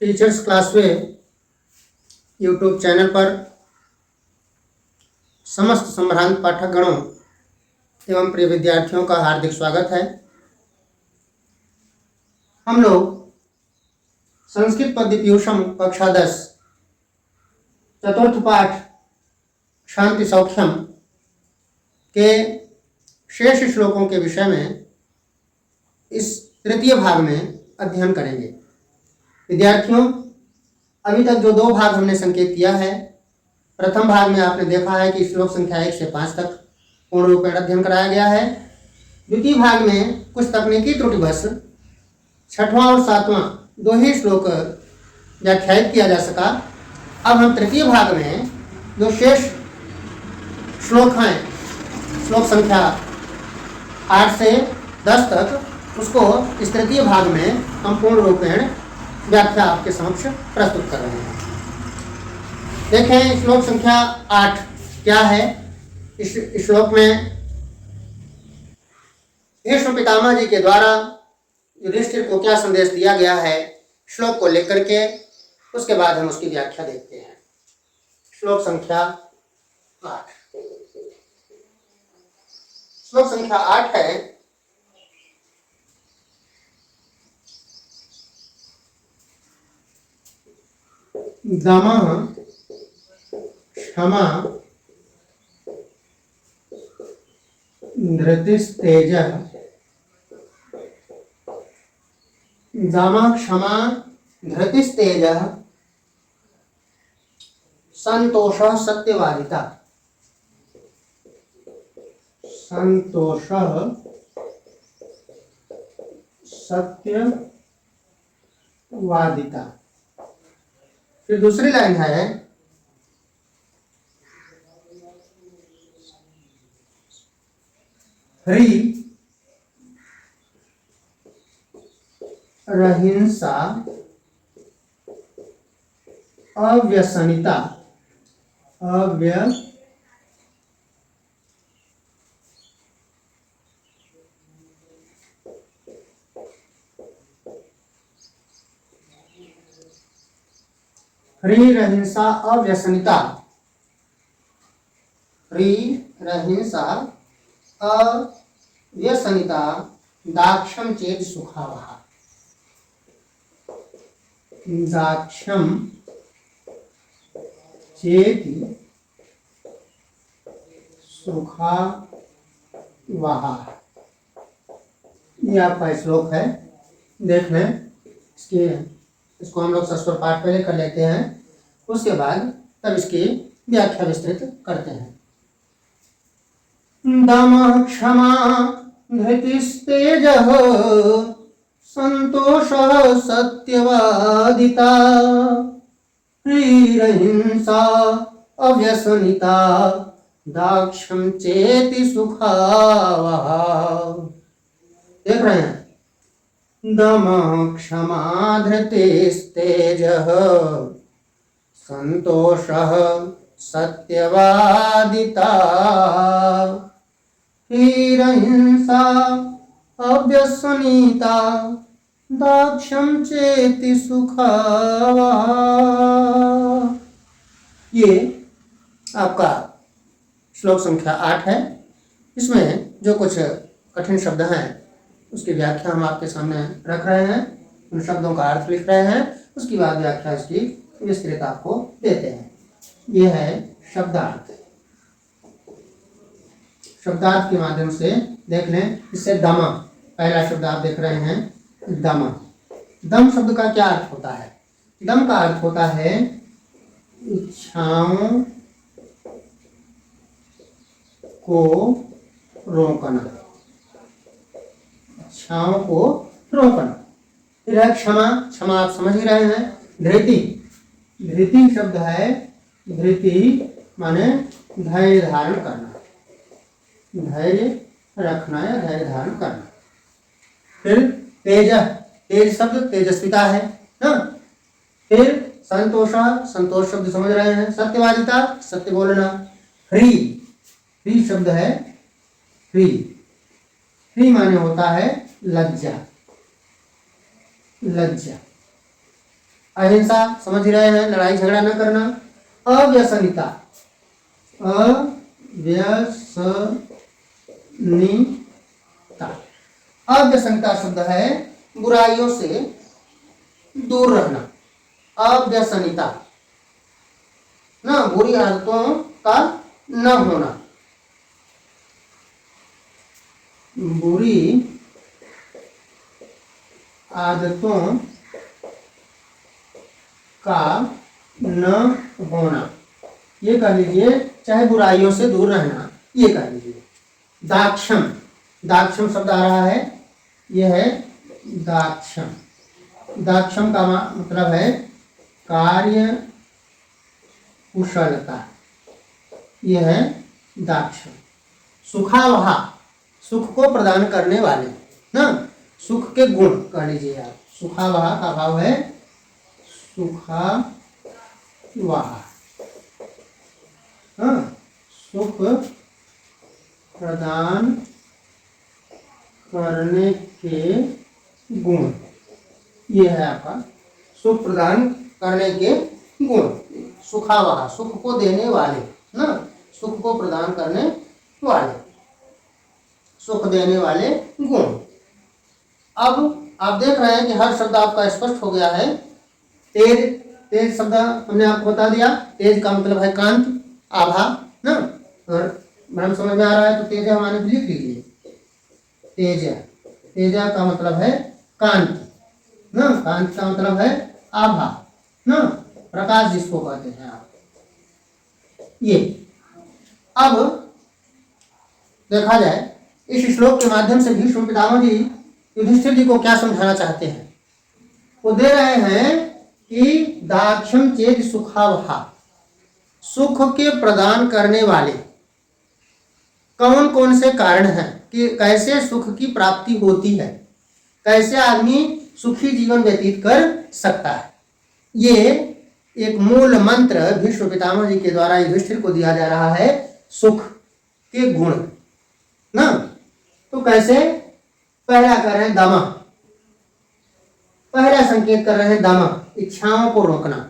Teachers क्लासवे YouTube channel पर समस्त संभ्रांत पाठकगणों एवं प्रिय विद्यार्थियों का हार्दिक स्वागत है। हम लोग संस्कृत पद्य पीयूषम कक्षा 10 चतुर्थ पाठ शांति सौख्यम के शेष श्लोकों के विषय में इस तृतीय भाग में अध्ययन करेंगे। विद्यार्थियों, अभी तक जो दो भाग हमने संकेत किया है, प्रथम भाग में आपने देखा है कि श्लोक संख्या 1 से 5 तक पूर्ण रूप में अध्ययन कराया गया है। द्वितीय भाग में कुछ तकनीकी त्रुटिवश 6वां और 7वां दो ही श्लोक व्याख्यायित किया जा सका। अब हम तृतीय भाग में जो शेष श्लोक हैं, श्लोक संख्या 8 से 10 तक, उसको इस तृतीय भाग में हम पूर्ण रूपेण व्याख्या आपके समक्ष प्रस्तुत कर रहे हैं। देखें श्लोक संख्या 8 क्या है। इस श्लोक में भीष्म पितामह जी के द्वारा युधिष्ठिर को क्या संदेश दिया गया है, श्लोक को लेकर के उसके बाद हम उसकी व्याख्या देखते हैं। श्लोक संख्या 8, श्लोक संख्या 8 है। दमः क्षमा धृतिस्तेजः। दमः क्षमा धृतिस्तेजः संतोषः सत्यवादिता। संतोषः सत्यवादिता। फिर दूसरी लाइन है ह्री रहिंसा अव्यसनिता। ह्री रहिंसा अव्यसनिता। ह्री रहिंसा अव्यसनिता दाक्षम चेत सुखावः। दाक्षम चेति सुखावः, ये आपका श्लोक है। देख लें, इसको हम लोग सस्वर पाठ पहले कर लेते हैं, उसके बाद तब इसकी व्याख्या विस्तृत करते हैं। दमः क्षमा धृतिस्तेजः संतोषः सत्यवादिता। ह्रीरहिंसा अव्यसनिता दाक्षम चेति सुखावः। देख रहे हैं, दमः क्षमा धृतिस्तेजः संतोषः सत्यवादिता। ह्रीरहिंसा अव्यसनिता दाक्षम चेति सुखावः। ये आपका श्लोक संख्या 8 है। इसमें जो कुछ कठिन शब्द हैं उसकी व्याख्या हम आपके सामने रख रहे हैं, उन शब्दों का अर्थ लिख रहे हैं, उसके बाद व्याख्या इसकी विस्तृत आपको देते हैं। यह है शब्दार्थ। शब्दार्थ के माध्यम से देख लें। इससे दम, पहला शब्द आप देख रहे हैं, दम। दम शब्द का क्या अर्थ होता है? दम का अर्थ होता है इच्छाओं को रोकना। इच्छाओं को रोकना। फिर है क्षमा। क्षमा आप समझ ही रहे हैं। धृति, धृति शब्द है, धृति माने धैर्य धारण करना, धैर्य रखना या धैर्य धारण करना। फिर तेज, तेज शब्द तेजस्विता है ना। फिर संतोष, संतोष शब्द समझ रहे हैं, सत्यवादिता सत्य बोलना। ह्री, ह्री शब्द है, ह्री, ह्री माने होता है लज्जा, लज्जा। अहिंसा समझ ही रहे हैं, लड़ाई झगड़ा न करना। अव्यसनिता, अव्यसनिता, अव्यसनिता शब्द है बुराइयों से दूर रहना। अव्यसनिता ना, बुरी आदतों का न होना, बुरी आदतों का न होना, ये कह लीजिए, चाहे बुराइयों से दूर रहना, ये कह लीजिए। दाक्षम, दाक्षम शब्द आ रहा है, यह है दाक्षम। दाक्षम का मतलब है कार्य कुशलता, यह है दाक्षम। सुखावहा, सुख को प्रदान करने वाले ना, सुख के गुण कह लीजिए आप। सुखावहा का भाव है सुखावहा, हाँ, सुख प्रदान करने के गुण, ये है आपका सुख प्रदान करने के गुण। सुखावहा, सुख को देने वाले ना, सुख को प्रदान करने वाले, सुख देने वाले गुण। अब आप देख रहे हैं कि हर शब्द आपका स्पष्ट हो गया है। तेज, तेज शब्द हमने आपको बता दिया, तेज का मतलब है कांति, आभा ना, और मैडम समझ में आ रहा है तो तेज हमारे लिख लीजिए। तेज, तेज का मतलब है कांति ना, कांति का मतलब है आभा ना, प्रकाश जिसको कहते हैं आप। ये अब देखा जाए इस श्लोक के माध्यम से भीष्म पितामह जी युधिष्ठिर जी को क्या समझाना चाहते हैं। वो दे रहे हैं कि दाक्षम चेत सुखावहा, सुख के प्रदान करने वाले कौन कौन से कारण हैं, कि कैसे सुख की प्राप्ति होती है, कैसे आदमी सुखी जीवन व्यतीत कर सकता है। ये एक मूल मंत्र भीष्म पितामह जी के द्वारा युधिष्ठिर को दिया जा रहा है, सुख के गुण ना। तो कैसे, पहला कर रहे हैं दमा, पहला संकेत कर रहे हैं दमा, इच्छाओं को रोकना।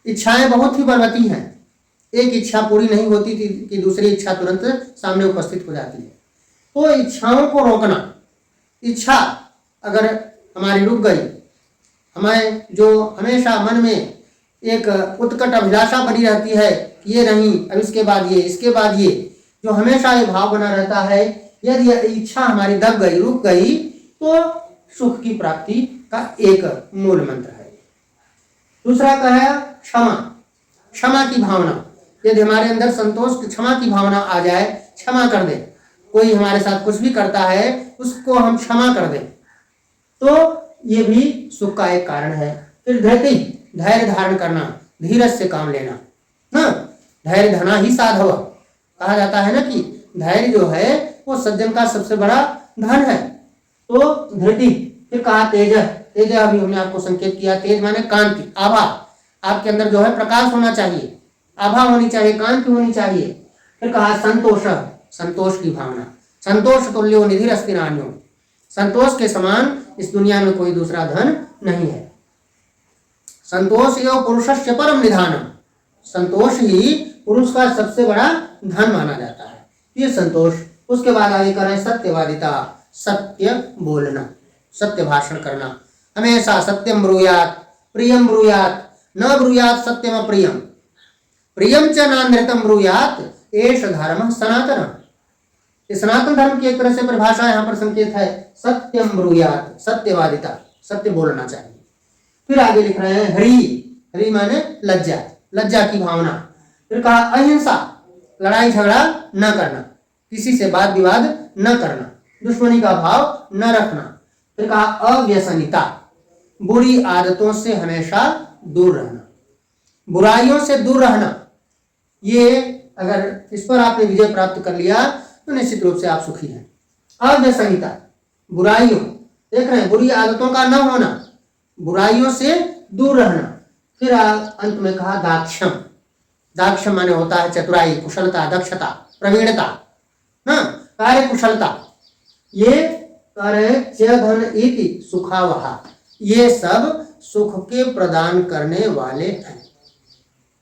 इच्छाएं बहुत ही बलवती हैं, एक इच्छा पूरी नहीं होती थी कि दूसरी इच्छा तुरंत सामने उपस्थित हो जाती है। तो इच्छाओं को रोकना, इच्छा अगर हमारी रुक गई, हमें जो हमेशा मन में एक उत्कट अभिलाषा बनी रहती है कि ये नहीं, अब इसके बाद ये, इसके बाद ये, जो हमेशा ये भाव बना रहता है, यदि इच्छा हमारी दब गई, रुक गई, तो सुख की प्राप्ति का एक मूल मंत्र है। दूसरा क्या है, क्षमा, क्षमा की भावना। यदि हमारे अंदर संतोष, क्षमा की भावना आ जाए, क्षमा कर दे, कोई हमारे साथ कुछ भी करता है उसको हम क्षमा कर दें, तो ये भी सुख का एक कारण है। फिर धैर्य, धैर्य धारण करना, धीरज से काम लेना ना, धैर्य धना ही साधव, कहा जाता है ना कि धैर्य जो है वो सज्जन का सबसे बड़ा धन है। तो धृति, फिर कहा तेज, तेज अभी हमने आपको संकेत किया, तेज माने कांति, आभा, आपके अंदर जो है प्रकाश होना चाहिए, आभा होनी चाहिए, कांति होनी चाहिए। फिर कहा संतोष, संतोष की भावना, संतोष तुल्यो निधिर अस्ति नान्यो, संतोष के समान इस दुनिया में कोई दूसरा धन नहीं है। संतोष एवं पुरुषस्य परम निधानम, संतोष ही पुरुष का सबसे बड़ा धन माना जाता है, ये संतोष। उसके बाद आगे करें सत्यवादिता, सत्य बोलना, सत्य भाषण करना, हमेशा सत्यम ब्रूयात प्रियम ब्रूयात, न ब्रूयात सत्यम अप्रियम, प्रियम च नानृतम ब्रूयात, एष धर्म सनातन। सनातन धर्म की एक तरह से परिभाषा यहाँ पर संकेत है, सत्यम ब्रूयात, सत्यवादिता, सत्य बोलना चाहिए। फिर आगे लिख रहे हैं हरि, हरि माने लज्जा, लज्जा की भावना। फिर कहा अहिंसा, लड़ाई झगड़ा न करना, किसी से वाद विवाद न करना, दुश्मनी का भाव न रखना। फिर कहा अव्यसनिता, बुरी आदतों से हमेशा दूर रहना, बुराइयों से दूर रहना। ये अगर इस पर आपने विजय प्राप्त कर लिया तो निश्चित रूप से आप सुखी हैं। अव्यसनिता, बुराइयों, देख रहे हैं, बुरी आदतों का न होना, बुराइयों से दूर रहना। फिर अंत में कहा दाक्षम, दाक्षम माने होता है चतुराई, कुशलता, दक्षता, प्रवीणता ना, कार्य कुशलता। ये कार्य च धन इति सुखावहा, ये सब सुख के प्रदान करने वाले हैं।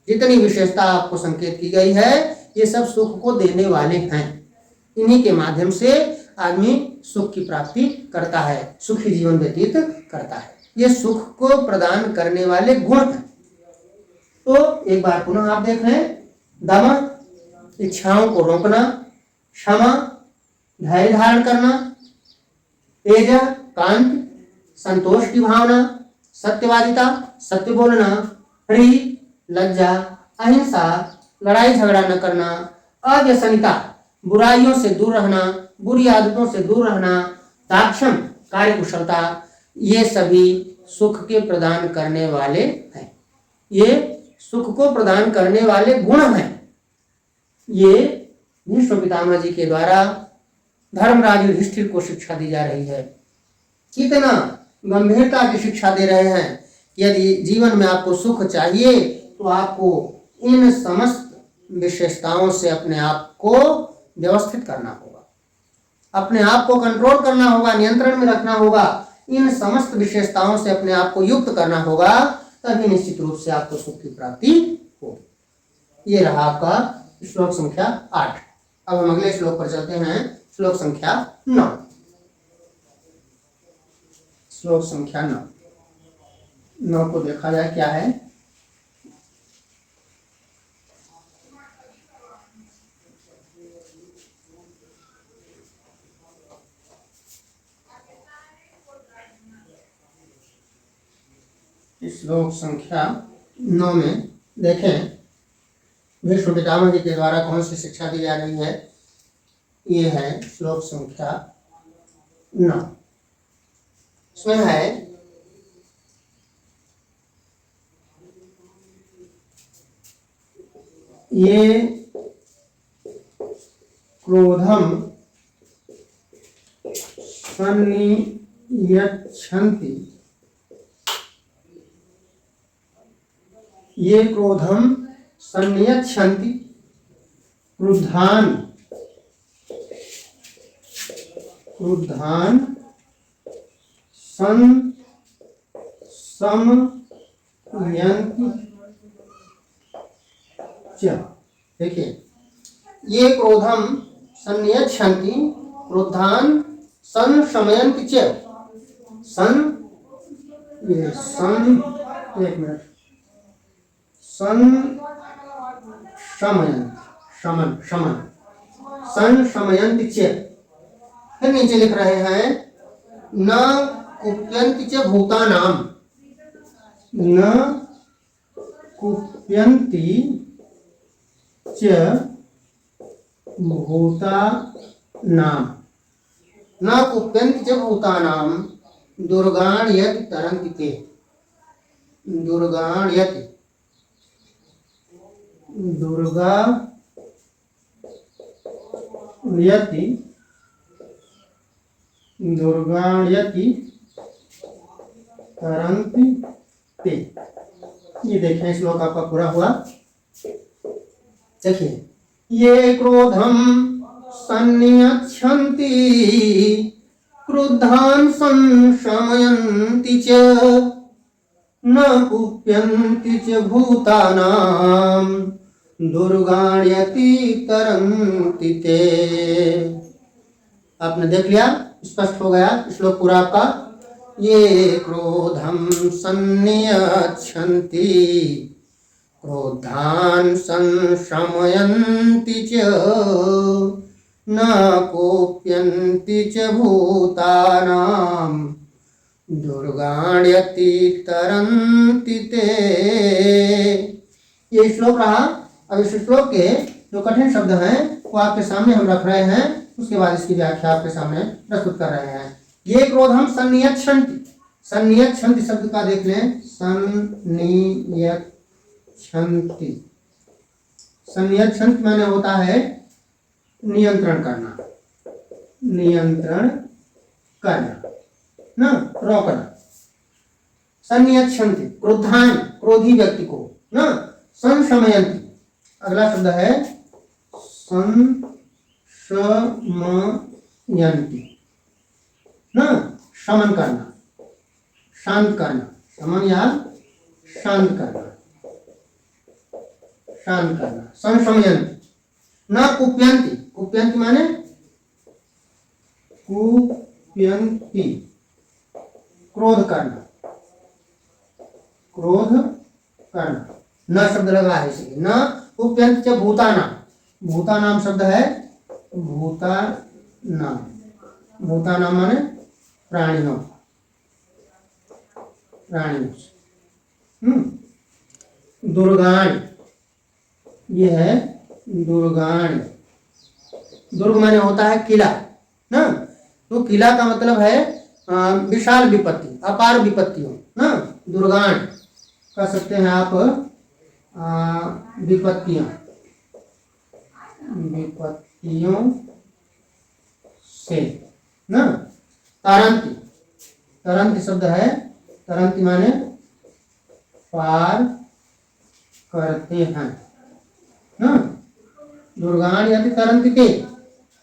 जितनी विशेषता आपको संकेत की गई है ये सब सुख को देने वाले हैं। इन्हीं के माध्यम से आदमी सुख की प्राप्ति करता है, सुखी जीवन व्यतीत करता है। ये सुख को प्रदान करने वाले गुण हैं। तो एक बार पुनः आप देख लें, दम इच्छाओं को रोकना, क्षमा धैर्य धारण करना, तेज कांति संतोष की भावना, सत्यवादिता सत्य बोलना, प्रिय लज्जा, अहिंसा लड़ाई झगड़ा न करना, अव्यसनिता बुराइयों से दूर रहना, बुरी आदतों से दूर रहना, दाक्षम कार्य कुशलता, ये सभी सुख के प्रदान करने वाले हैं। ये सुख को प्रदान करने वाले गुण हैं। ये भीष्म पितामह जी के द्वारा धर्मराज युधिष्ठिर को शिक्षा दी जा रही है। कितना गंभीरता की शिक्षा दे रहे हैं। यदि जीवन में आपको सुख चाहिए तो आपको इन समस्त विशेषताओं से अपने आप को व्यवस्थित करना होगा, अपने आप को कंट्रोल करना होगा, नियंत्रण में रखना होगा। इन समस्त विशेषताओं से अपने आप को युक्त करना होगा, तभी निश्चित रूप से आपको सुख की प्राप्ति होगी। ये रहा आपका श्लोक संख्या 8। अब हम अगले श्लोक पर चलते हैं, श्लोक संख्या 9। श्लोक संख्या 9 को देखा जाए क्या है। श्लोक संख्या 9 में देखें भीष्म पितामह जी के द्वारा कौन सी शिक्षा दी जा रही है। ये है श्लोक संख्या 9। इसमें है ये क्रोधम सन्नियच्छन्ति, ये क्रोधम सन्नियच्छन्ति क्रुद्धान संशमयन्ति च। देखिए, ये क्रोधम सन्नियच्छन्ति क्रुद्धान संशमयन्ति च। एक मिनट, संशमयन्ति च। फिर नीचे लिख रहे हैं न कुप्यन्ति च भूतानाम, न कुप्यन्ति च भूतानाम, न कुप्यन्ति च भूतानाम दुर्गाण्यति तरन्ति ते। दुर्गाण्यति तरन्ति ते। ये देखें श्लोक आपका पूरा हुआ। देखिए, ये क्रोधम सन्नियच्छन्ति क्रुद्धान संशमयन्ति च न कुप्यन्ति च भूतानाम दुर्गाण्यति तरन्ति ते। आपने देख लिया, स्पष्ट हो गया श्लोक पूरा आपका। ये क्रोधम सन्नियच्छन्ति क्रोधान संशमयन्ति च न कोप्यन्ति च भूतानाम दुर्गाण्यति तरन्ति ते। ये श्लोक रहा। अब इस श्लोक के जो कठिन शब्द हैं वो आपके सामने हम रख रहे हैं, उसके बाद इसकी व्याख्या आपके सामने प्रस्तुत कर रहे हैं। ये क्रोधम सन्नियच्छन्ति, सन्नियच्छन्ति शब्द का देख लें, सन्नियच्छन्ति। सन्नियच्छन्ति माने होता है नियंत्रण करना, नियंत्रण करना ना, रोकना। सन्नियच्छन्ति क्रोधान, क्रोधी व्यक्ति को ना, संशमयन्ति, अगला शब्द है संशमयन्ति ना, शमन करना, शांत करना, शमन या शांत करना, शांत करना। संशमयन्ति न कुप्यन्ति, कुप्यन्ति माने कुप्यन्ति क्रोध करना, क्रोध करना। न शब्द लगा है इसलिए न कुप्यन्ति च भूतानाम, भूतानाम शब्द है भूतानाम, भूतानाम माने प्राणियों, प्राणियों। दुर्गाणि, ये है दुर्गाणि। दुर्ग माने होता है किला ना, तो किला का मतलब है विशाल विपत्ति, अपार विपत्तियों ना। दुर्गाणि कह सकते हैं आप विपत्तियां, विपत्तियों से ना। तरंती, तरंती शब्द है, तरंती माने पार करते हैं ना। दुर्गाणि यदि तरंती ते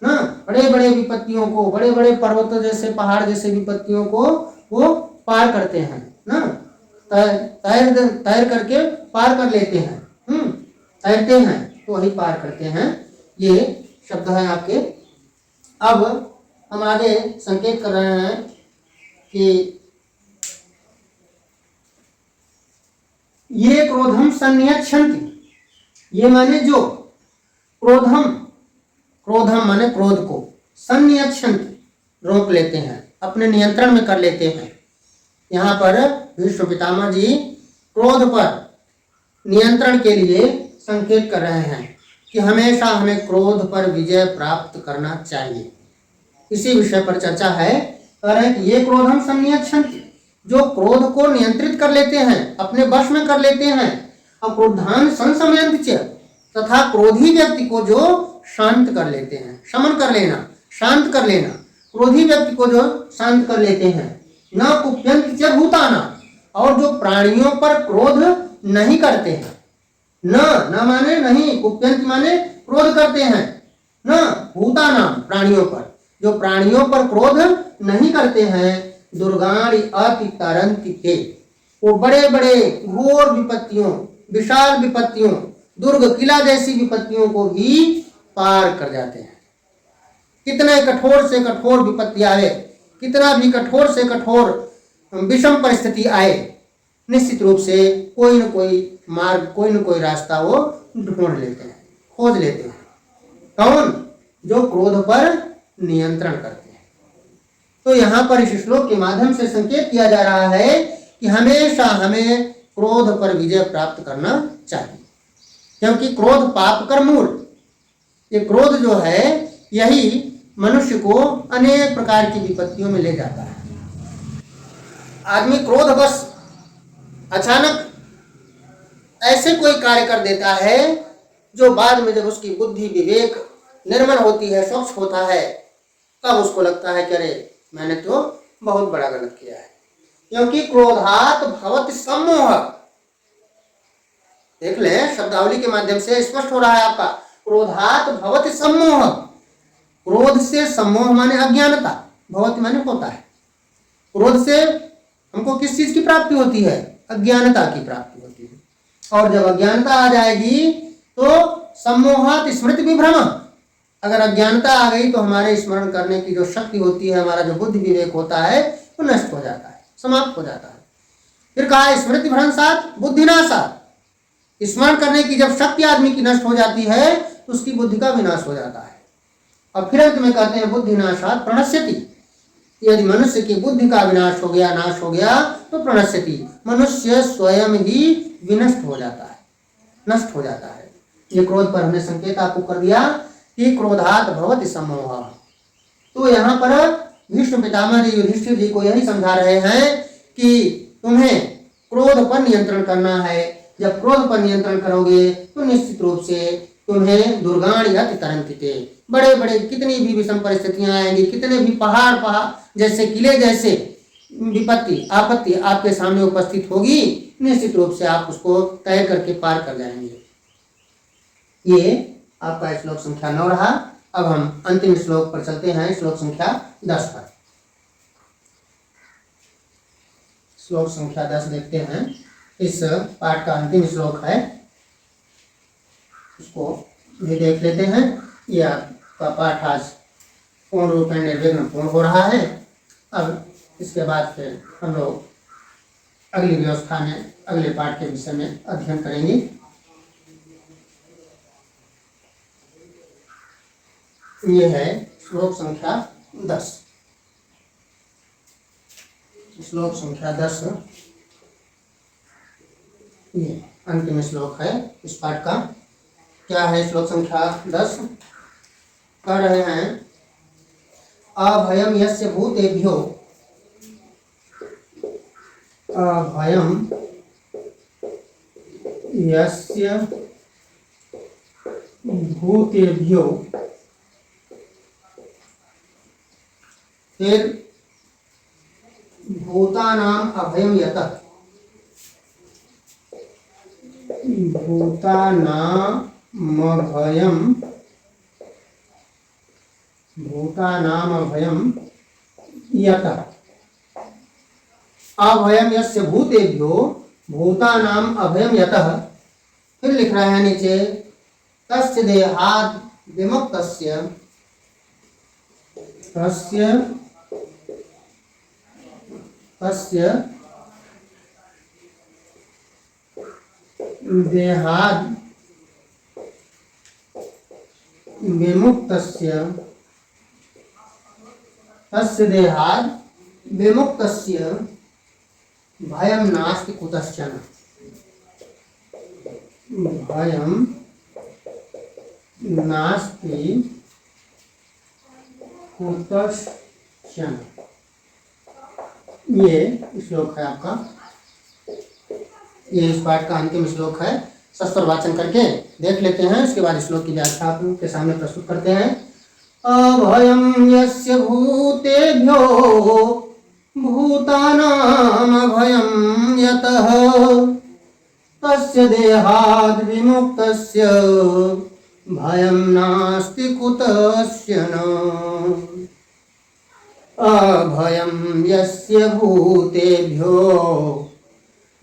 ना, बड़े बड़े विपत्तियों को, बड़े बड़े पर्वतों जैसे पहाड़ जैसे विपत्तियों को वो पार करते हैं ना। तैर करके पार कर लेते हैं, तैरते हैं तो वही पार करते हैं, ये शब्द है आपके। अब हम आगे संकेत कर रहे हैं कि ये क्रोधम संयच्छन्ति, ये माने जो क्रोधम, क्रोधम माने क्रोध को, संयच्छन्ति रोक लेते हैं, अपने नियंत्रण में कर लेते हैं। यहाँ पर भीष्म पितामह जी क्रोध पर नियंत्रण के लिए संकेत कर रहे हैं कि हमेशा हमें क्रोध पर विजय प्राप्त करना चाहिए। इसी विषय पर चर्चा है। कह रहे हैं कि ये क्रोधम संयच्छन्ति, जो क्रोध को नियंत्रित कर लेते हैं, अपने वश में कर लेते हैं। और क्रोधान संशमयन्ति च, तथा क्रोधी व्यक्ति को जो शांत कर लेते हैं, शमन कर लेना, शांत कर लेना, क्रोधी व्यक्ति को जो शांत कर लेते हैं। न कुप्यन्ति च भूतानाम, और जो प्राणियों पर क्रोध नहीं करते हैं। न माने नहीं, कुप्यन्ति माने क्रोध करते हैं, न भूतानाम प्राणियों पर, जो प्राणियों पर क्रोध नहीं करते हैं। दुर्गाणि अति तरन्ति ते, वो बड़े बड़े घोर विपत्तियों, विशाल विपत्तियों, दुर्ग किला जैसी विपत्तियों को भी पार कर जाते हैं। कितने कठोर से कठोर विपत्ति आए, कितना भी कठोर से कठोर विषम परिस्थिति आए, निश्चित रूप से कोई न कोई मार्ग, कोई न कोई रास्ता वो ढूंढ लेते हैं, खोज लेते हैं। कौन? जो क्रोध पर नियंत्रण करते हैं। तो यहाँ पर इस श्लोक के माध्यम से संकेत किया जा रहा है कि हमेशा हमें क्रोध पर विजय प्राप्त करना चाहिए, क्योंकि क्रोध पाप का मूल। ये क्रोध जो है यही मनुष्य को अनेक प्रकार की विपत्तियों में ले जाता है। आदमी क्रोधवश अचानक ऐसे कोई कार्य कर देता है जो बाद में जब उसकी बुद्धि विवेक निर्मल होती है, स्वच्छ होता है, तब उसको लगता है कि अरे मैंने तो बहुत बड़ा गलत किया है। क्योंकि क्रोधात भवति सम्मोह, देख ले शब्दावली के माध्यम से स्पष्ट हो रहा है आपका। क्रोधात भवति सम्मोह, क्रोध से सम्मोह माने अज्ञानता, भवति माने होता है। क्रोध से हमको किस चीज की प्राप्ति होती है? अज्ञानता की प्राप्ति होती है। और जब अज्ञानता आ जाएगी तो सम्मोहात स्मृति विभ्रम, अगर अज्ञानता आ गई तो हमारे स्मरण करने की जो शक्ति होती है, हमारा जो बुद्धि विवेक होता है वो नष्ट हो जाता है, समाप्त हो जाता है। फिर कहा स्मृति भ्रंशात बुद्धिनाशात, स्मरण करने की जब शक्ति आदमी की नष्ट हो जाती है तो उसकी बुद्धि का विनाश हो जाता है। और फिर अंत में कहते हैं बुद्धिनाशात प्रणश्यति, यदि मनुष्य की बुद्धि का विनाश हो गया, नाश हो गया तो प्रणश्यति, मनुष्य स्वयं ही विनष्ट हो जाता है, नष्ट हो जाता है। ये क्रोध पर हमने संकेत आपको कर दिया कि क्रोधात भवति सम्मोह। तो यहाँ पर भीष्म पितामह जी युधिष्ठिर जी को यही समझा रहे हैं कि तुम्हें क्रोध पर नियंत्रण करना है। जब क्रोध पर नियंत्रण करोगे तो निश्चित रूप से तुम्हें दुर्गाणि अति तरन्ति ते, बड़े बड़े कितनी भी विषम परिस्थितियां आएंगी, कितने भी पहाड़ जैसे किले जैसे विपत्ति आपत्ति आपके सामने उपस्थित होगी, निश्चित रूप से आप उसको तय करके पार कर जाएंगे। ये आपका श्लोक संख्या 9 रहा। अब हम अंतिम श्लोक पर चलते हैं, श्लोक संख्या 10 पर। श्लोक संख्या 10 देखते हैं। इस पाठ का अंतिम श्लोक है, उसको भी देख लेते हैं। यह आपका पाठ आज पूर्ण रूप में निर्विघ्न पूर्ण हो रहा है। अब इसके बाद फिर हम लोग अगली व्यवस्था में अगले पाठ के विषय में अध्ययन करेंगे। ये है श्लोक संख्या 10। श्लोक संख्या 10 ये अंतिम श्लोक है इस पाठ का। क्या है श्लोक संख्या 10? कह रहे हैं, अभयम यस्य भूतेभ्यो, अभयम यस्य भूतेभ्यो, फिर भूतानाम अभयम यतः, भूतानामभयम यतः, अभयम यस्य भूतेभ्यो भूतानाम अभयम यतः। फिर लिख रहे हैं नीचे, तस्य देहात् विमुक्तस्य, तस्य देहात् विमुक्तस्य, तस्य देहात् विमुक्तस्य भयं नास्ति कुतश्चन, भयं नास्ति कुतश्चन। ये श्लोक है आपका, ये इस पाठ का अंतिम श्लोक है। सस्वर वाचन करके देख लेते हैं, उसके बाद श्लोक की व्याख्या आपके सामने प्रस्तुत करते हैं। अभयं यस्य भूतेभ्यो भूतानाम अभयं यतः, तस्य देहाद् विमुक्तस्य भयं नास्ति कुतश्चन। अभयं यस्य भूतेभ्यो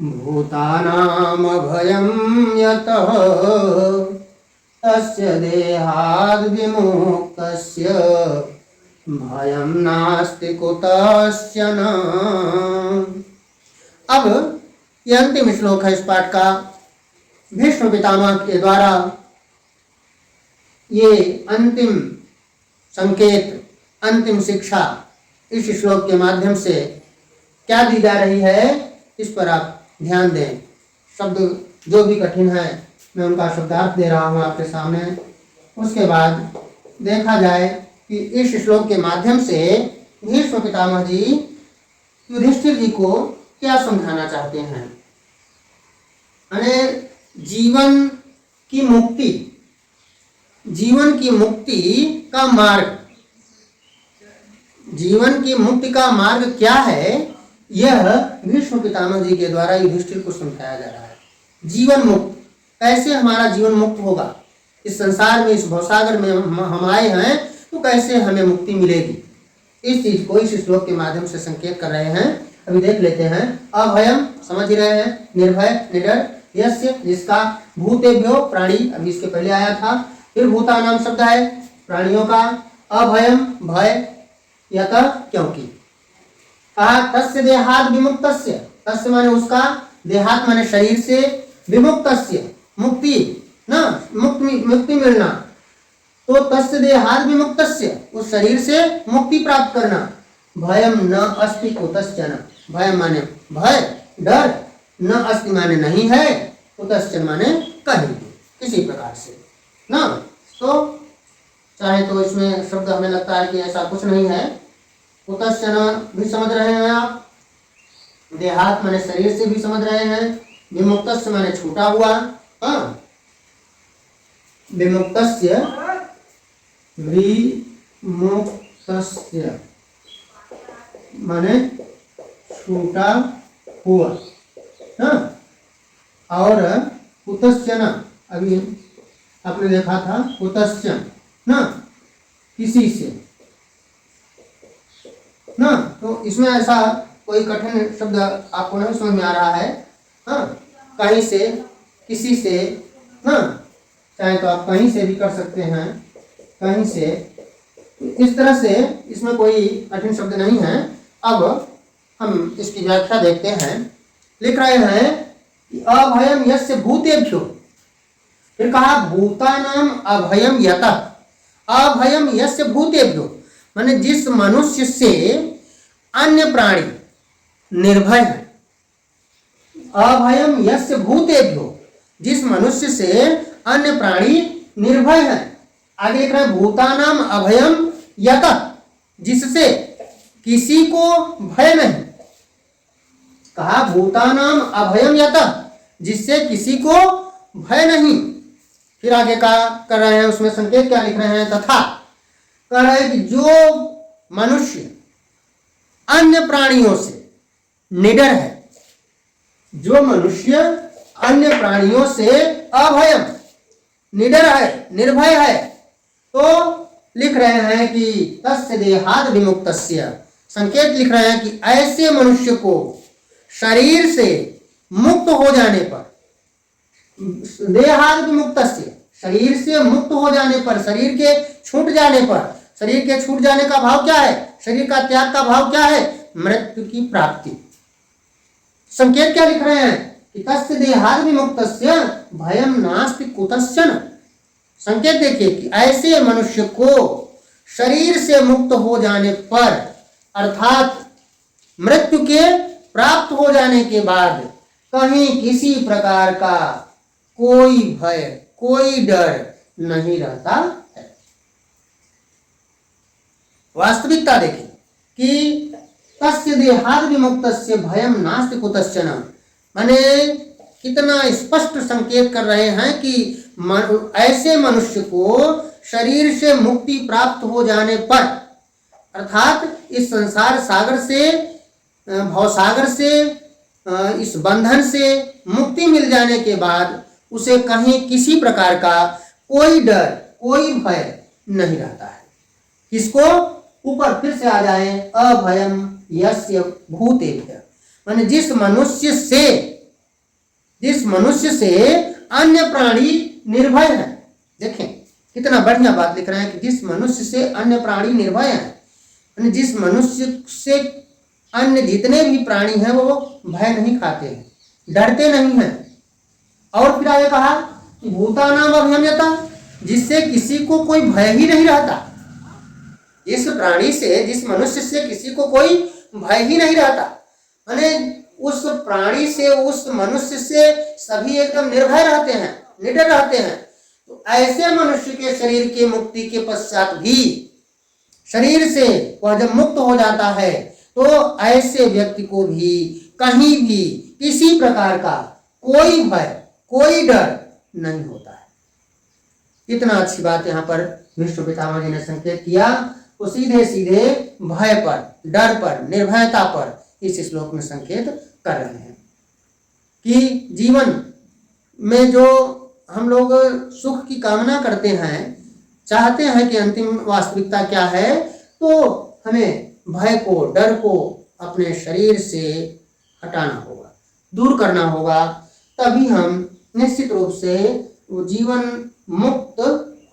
भूतानाम अभयं यतः, तस्य देहाद् विमुक्तस्य भयं नास्ति कुतश्चन। अब यह अंतिम श्लोक है इस पाठ का। भीष्म पितामह के द्वारा ये अंतिम संकेत, अंतिम शिक्षा इस श्लोक के माध्यम से क्या दी जा रही है, इस पर आप ध्यान दें। शब्द जो भी कठिन है मैं उनका शब्दार्थ दे रहा हूँ आपके सामने। उसके बाद देखा जाए कि इस श्लोक के माध्यम से भीष्म पितामह जी युधिष्ठिर जी को क्या समझाना चाहते हैं। यानी जीवन की मुक्ति, जीवन की मुक्ति का मार्ग, जीवन की मुक्ति का मार्ग क्या है, यह भीष्म पितामह जी के द्वारा युधिष्ठिर को समझाया जा रहा है। जीवन मुक्त, कैसे हमारा जीवन मुक्त होगा, इस संसार में, इस भवसागर में हम आए हैं तो कैसे हमें मुक्ति मिलेगी, इस चीज को इस श्लोक के माध्यम से संकेत कर रहे हैं। अभी देख लेते हैं। अभयम समझ ही रहे हैं, निर्भय, निडर, यस्य जिसका, भूतेभ्यो प्राणी, अभी इसके पहले आया था, फिर भूता नाम शब्द है प्राणियों का, अभयम भय, यतः क्योंकि, कहा तस्य देहात् विमुक्तस्य, तस्य माने उसका, देहात् माने शरीर से, विमुक्तस्य मुक्ति ना, मुक्ति मिलना, तो तस्य देहात् विमुक्तस्य उस शरीर से मुक्ति प्राप्त करना। भयम न अस्ति कुतश्चन, भय माने भय, डर, न अस्ति माने नहीं है, कुतश्चन माने कहीं किसी प्रकार से ना। तो चाहे तो इसमें शब्द हमें लगता है कि ऐसा कुछ नहीं है। कुतश्चन भी समझ रहे हैं आप, देहात माने शरीर से भी समझ रहे हैं, विमुक्तस्य माने छूटा हुआ, हाँ, विमुक्तस्य, विमुक्तस्य माने छूटा हुआ, हाँ। और कुतश्चन अभी आपने देखा था, कुतश्चन ना, किसी से ना, तो इसमें ऐसा कोई कठिन शब्द आपको नहीं समझ में आ रहा है, हाँ, कहीं से, किसी से, हाँ, चाहे तो आप कहीं से भी कर सकते हैं, कहीं से, इस तरह से इसमें कोई कठिन शब्द नहीं है। अब हम इसकी व्याख्या देखते हैं। लिख रहे हैं कि अभयम यस्य भूतेभ्यो, फिर कहा भूतानाम अभयम यतः, अभयम यस्य भूतेभ्यो, माने जिस मनुष्य से अन्य प्राणी निर्भय है। अभयम यस्य भूतेभ्यो, जिस मनुष्य से अन्य प्राणी निर्भय है। आगे लिख रहे हैं भूतानाम अभयम यतः, जिससे किसी को भय नहीं। कहा भूतानाम अभयम यतः, जिससे किसी को भय नहीं। फिर आगे का कर रहे हैं, उसमें संकेत क्या लिख रहे हैं, तथा कह रहे हैं कि जो मनुष्य अन्य प्राणियों से निडर है, जो मनुष्य अन्य प्राणियों से अभयम निडर है, निर्भय है, तो लिख रहे हैं कि तस्य देहाद विमुक्तस्य, संकेत लिख रहे हैं कि ऐसे मनुष्य को शरीर से मुक्त हो जाने पर, देहाद विमुक्तस्य, शरीर से मुक्त हो जाने पर, शरीर के छूट जाने पर, शरीर के छूट जाने का भाव क्या है, शरीर का त्याग का भाव क्या है, मृत्यु की प्राप्ति। संकेत क्या लिख रहे हैं कि तस्य देहाद विमुक्तस्य भयम नास्ति कुतश्चन। संकेत देखिए कि ऐसे मनुष्य को शरीर से मुक्त हो जाने पर, अर्थात मृत्यु के प्राप्त हो जाने के बाद कहीं किसी प्रकार का कोई भय, कोई डर नहीं रहता है। वास्तविकता देखें कि तस्य देहाद विमुक्तस्य भयम नास्ति कुतश्चन, माने कितना स्पष्ट संकेत कर रहे हैं कि ऐसे मनुष्य को शरीर से मुक्ति प्राप्त हो जाने पर, अर्थात इस संसार सागर से, भवसागर से, इस बंधन से मुक्ति मिल जाने के बाद उसे कहीं किसी प्रकार का कोई डर, कोई भय नहीं रहता है। किसको, ऊपर फिर से आ जाए, अभयम यस्य भूतेभ्य, माने जिस मनुष्य से अन्य प्राणी निर्भय है। देखें कितना बढ़िया बात लिख रहे हैं कि जिस मनुष्य से अन्य प्राणी निर्भय है, माने जिस मनुष्य से अन्य जितने भी प्राणी हैं वो भय नहीं खाते हैं, डरते नहीं हैं। और फिर आगे कहा कि भूतानाम अभयम यतः, जिससे किसी को कोई भय ही नहीं रहता। इस प्राणी से, जिस मनुष्य से किसी को कोई भय ही नहीं रहता, माने उस प्राणी से, उस मनुष्य से सभी एकदम निर्भय रहते हैं, निडर रहते हैं। तो ऐसे मनुष्य के शरीर की मुक्ति के पश्चात भी, शरीर से वह जब मुक्त हो जाता है तो ऐसे व्यक्ति को भी कहीं भी किसी प्रकार का कोई भय, कोई डर नहीं होता है। इतना अच्छी बात यहाँ पर विष्णु पितामह जी ने संकेत किया, तो सीधे सीधे भय पर, डर पर, निर्भयता पर इस श्लोक में संकेत कर रहे हैं कि जीवन में जो हम लोग सुख की कामना करते हैं, चाहते हैं कि अंतिम वास्तविकता क्या है, तो हमें भय को, डर को अपने शरीर से हटाना होगा, दूर करना होगा, तभी हम निश्चित रूप से वो जीवन मुक्त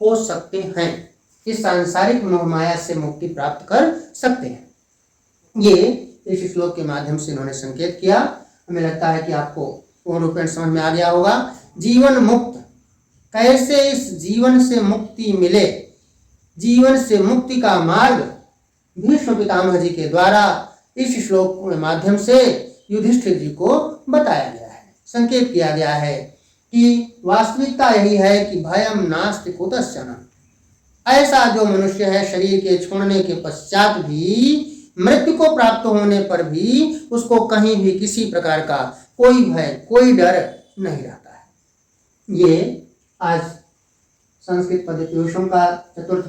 हो सकते हैं, इस सांसारिक मोह माया से मुक्ति प्राप्त कर सकते हैं। ये इस श्लोक के माध्यम से इन्होंने संकेत किया। हमें लगता है कि आपको पूर्ण रूपेण समझ में आ गया होगा। जीवन मुक्त, कैसे इस जीवन से मुक्ति मिले, जीवन से मुक्ति का मार्ग भीष्म पितामह जी के द्वारा इस श्लोक के माध्यम से युधिष्ठिर जी को बताया गया है, संकेत किया गया है कि वास्तविकता यही है कि भयम नास्ति कुतश्चन। ऐसा जो मनुष्य है, शरीर के छोड़ने के पश्चात भी, मृत्यु को प्राप्त होने पर भी उसको कहीं भी किसी प्रकार का कोई भय, कोई डर नहीं रहता है। ये आज संस्कृत पद्धतियों का चतुर्थ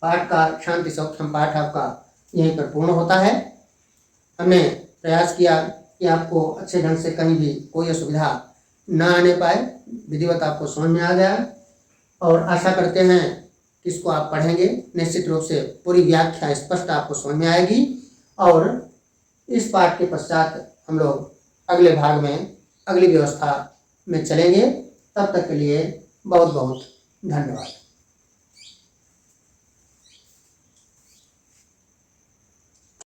पाठ का शांति सौख्यम पाठ आपका यहीं पर पूर्ण होता है। हमने प्रयास किया कि आपको अच्छे ढंग से कहीं भी कोई असुविधा न आने पाए, विधिवत आपको समझ में आ जाए, और आशा करते हैं कि इसको आप पढ़ेंगे, निश्चित रूप से पूरी व्याख्या स्पष्ट आपको समझ में आएगी और इस पाठ के पश्चात हम लोग अगले भाग में अगली व्यवस्था में चलेंगे। तब तक के लिए बहुत बहुत धन्यवाद।